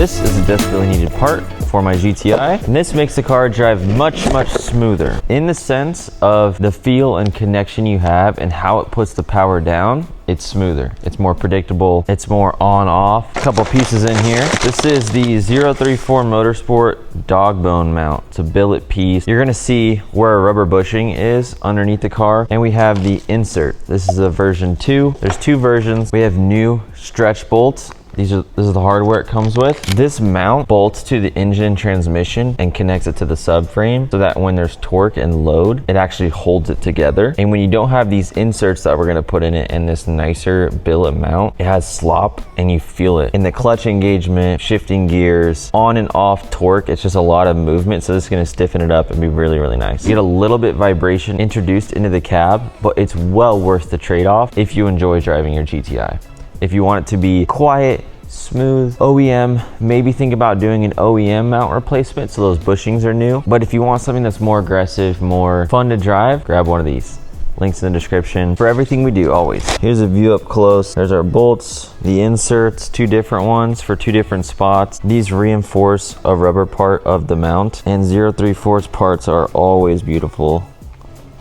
This is a desperately needed part for my GTI, and this makes the car drive much smoother in the sense of the feel and connection you have and how it puts the power down. It's smoother, it's more predictable, it's more on off. A couple pieces in here. This is the 034 Motorsport Dogbone mount. It's a billet piece. You're gonna see where a rubber bushing is underneath the car, and we have the insert. This is a version 2. There's 2 versions. We have new stretch bolts. This is the hardware it comes with. This mount bolts to the engine transmission and connects it to the subframe so that when there's torque and load, it actually holds it together. And when you don't have these inserts that we're gonna put in it and this nicer billet mount, it has slop and you feel it. In the clutch engagement, shifting gears, on and off torque, it's just a lot of movement. So this is gonna stiffen it up and be really nice. You get a little bit vibration introduced into the cab, but it's well worth the trade-off if you enjoy driving your GTI. If you want it to be quiet, smooth, OEM, maybe think about doing an OEM mount replacement so those bushings are new. But if you want something that's more aggressive, more fun to drive, grab one of these. Links in the description for everything we do, always. Here's a view up close. There's our bolts, the inserts, 2 different ones for 2 different spots. These reinforce a rubber part of the mount, and 034's parts are always beautiful.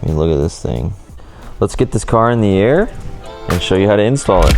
I mean, look at this thing. Let's get this car in the air and show you how to install it.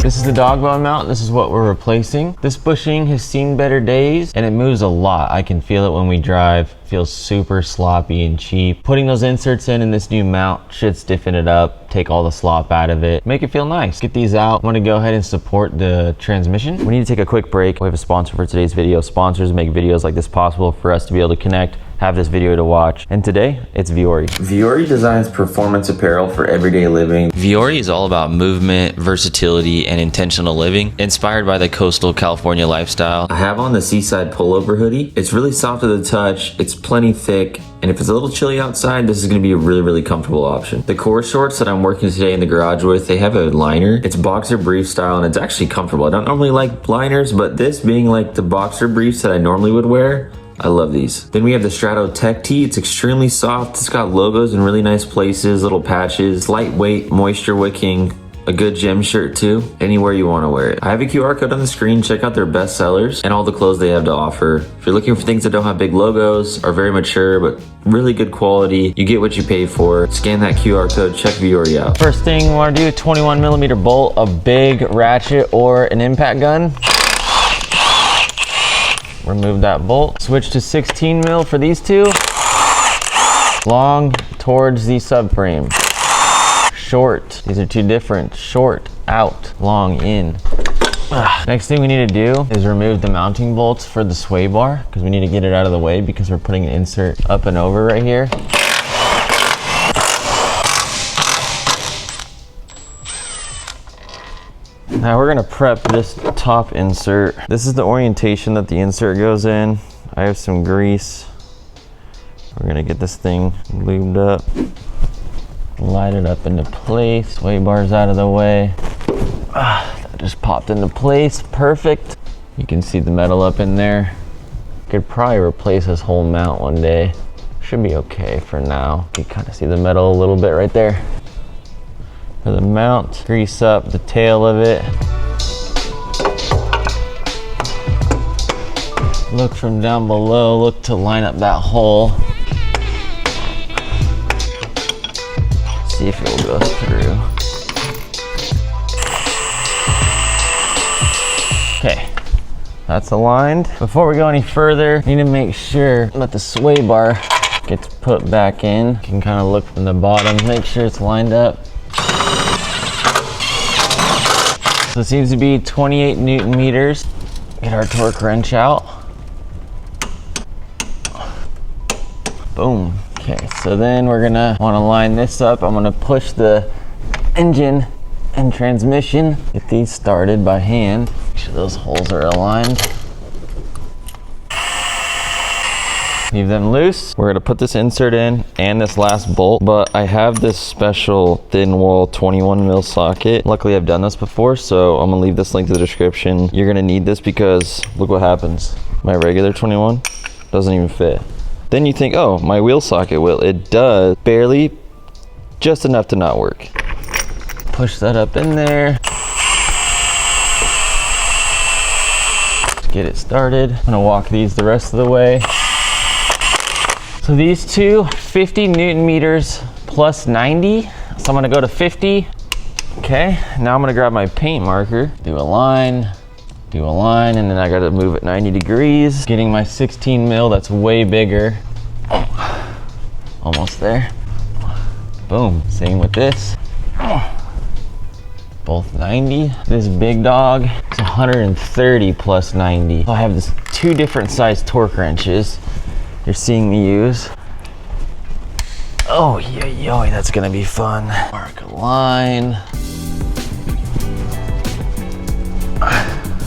This is the Dogbone mount. This is what we're replacing. This bushing has seen better days and it moves a lot. I can feel it when we drive. It feels super sloppy and cheap. Putting those inserts in this new mount should stiffen it up, take all the slop out of it, make it feel nice. Get these out. I want to go ahead and support the transmission. We need to take a quick break. We have a sponsor for today's video. Sponsors make videos like this possible for us to be able to connect, have this video to watch, and today it's Vuori. Vuori designs performance apparel for everyday living. Vuori is all about movement, versatility, and intentional living, inspired by the coastal California lifestyle. I have on the Seaside pullover hoodie. It's really soft to the touch, it's plenty thick, and if it's a little chilly outside, this is gonna be a really comfortable option. The core shorts that I'm working today in the garage with, they have a liner. It's boxer brief style, and it's actually comfortable. I don't normally like liners, but this being like the boxer briefs that I normally would wear, I love these. Then we have the shoutout tech tee. It's extremely soft. It's got logos in really nice places, little patches, lightweight, moisture wicking, a good gym shirt too, anywhere you want to wear it. I have a QR code on the screen. Check out their best sellers and all the clothes they have to offer. If you're looking for things that don't have big logos, are very mature, but really good quality, you get what you pay for. Scan that QR code, check Vuori out. First thing we want to do, 21mm bolt, a big ratchet or an impact gun. Remove that bolt. Switch to 16mm for these 2. Long towards the subframe. Short. These are 2 different. Short, out, long, in. Next thing we need to do is remove the mounting bolts for the sway bar, because we need to get it out of the way because we're putting an insert up and over right here. Now we're gonna prep this top insert. This is the orientation that the insert goes in. I have some grease. We're gonna get this thing lubed up, light it up into place. Sway bar's out of the way. That just popped into place, perfect. You can see the metal up in there. Could probably replace this whole mount one day. Should be okay for now. You kind of see the metal a little bit right there. For the mount, grease up the tail of it. Look from down below, look to line up that hole. See if it will go through. Okay, that's aligned. Before we go any further, we need to make sure that the sway bar gets put back in. You can kind of look from the bottom, make sure it's lined up. So it seems to be 28 Newton meters. Get our torque wrench out. Boom. Okay, so then we're gonna wanna line this up. I'm gonna push the engine and transmission. Get these started by hand. Make sure those holes are aligned. Leave them loose. We're gonna put this insert in and this last bolt, but I have this special thin wall 21mm socket. Luckily I've done this before, so I'm gonna leave this link to the description. You're gonna need this because look what happens. My regular 21 doesn't even fit. Then you think, oh, my wheel socket will. It does, barely, just enough to not work. Push that up in there. get it started. I'm gonna walk these the rest of the way. So these two, 50 Newton meters plus 90. So I'm gonna go to 50. Okay, now I'm gonna grab my paint marker, do a line, and then I gotta move it 90 degrees. Getting my 16 mil, that's way bigger. Almost there. Boom, same with this. Both 90. This big dog is 130 plus 90. I have this 2 different size torque wrenches you're seeing me use. Oh, yeah, that's gonna be fun. Mark a line.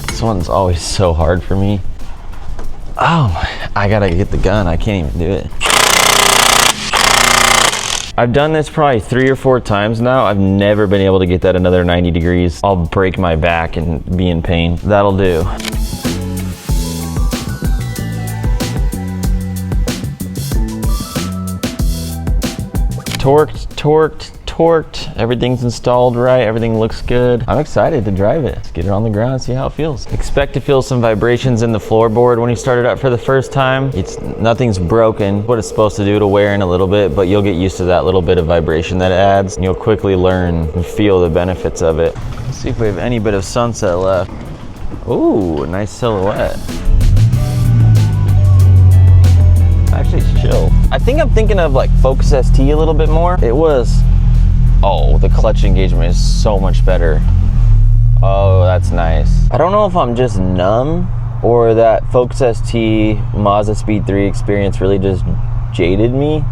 This one's always so hard for me. Oh, I gotta get the gun. I can't even do it. I've done this probably 3 or 4 times now. I've never been able to get that another 90 degrees. I'll break my back and be in pain. That'll do. Torqued. Everything's installed right. Everything looks good. I'm excited to drive it. Let's get it on the ground and see how it feels. Expect to feel some vibrations in the floorboard when you start it up for the first time. Nothing's broken. What it's supposed to do to wear in a little bit, but you'll get used to that little bit of vibration that it adds, and you'll quickly learn and feel the benefits of it. Let's see if we have any bit of sunset left. Ooh, a nice silhouette. Actually, it's chill. I think I'm thinking of like Focus ST a little bit more. Oh, the clutch engagement is so much better. Oh, that's nice. I don't know if I'm just numb or that Focus ST Mazda Speed 3 experience really just jaded me.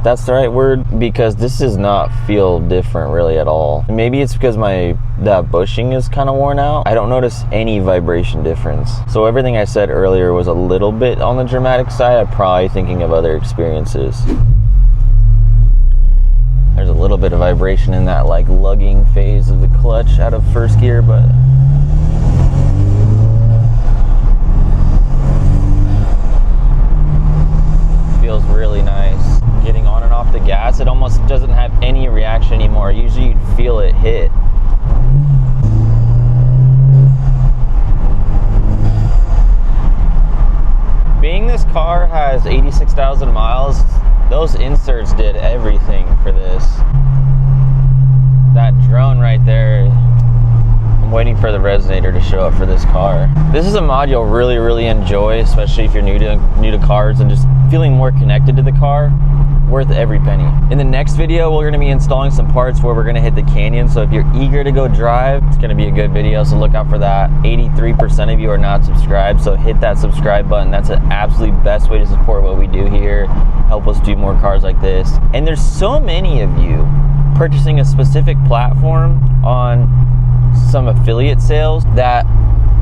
That's the right word, because this does not feel different really at all. Maybe it's because that bushing is kind of worn out. I don't notice any vibration difference. So everything I said earlier was a little bit on the dramatic side. I'm probably thinking of other experiences. There's a little bit of vibration in that like lugging phase of the clutch out of first gear, but feels really nice. Getting on and off the gas, it almost doesn't have any reaction anymore. Usually you'd feel it hit. Being this car has 86,000 miles, those inserts did everything for this. That drone right there, I'm waiting for the resonator to show up for this car. This is a mod you'll really enjoy, especially if you're new to cars and just feeling more connected to the car. Worth every penny. In the next video, we're gonna be installing some parts where we're gonna hit the canyon. So if you're eager to go drive, it's gonna be a good video, so look out for that. 83% of you are not subscribed, so hit that subscribe button. That's the absolute best way to support what we do here. Help us do more cars like this. And there's so many of you purchasing a specific platform on some affiliate sales that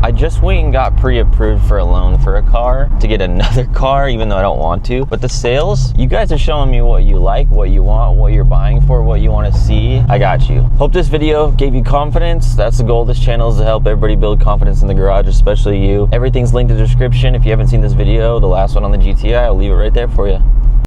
I just went and got pre-approved for a loan for a car to get another car, even though I don't want to. But the sales, you guys are showing me what you like, what you want, what you're buying for, what you want to see. I got you. Hope this video gave you confidence. That's the goal of this channel, is to help everybody build confidence in the garage, especially you. Everything's linked in the description. If you haven't seen this video, the last one on the GTI, I'll leave it right there for you.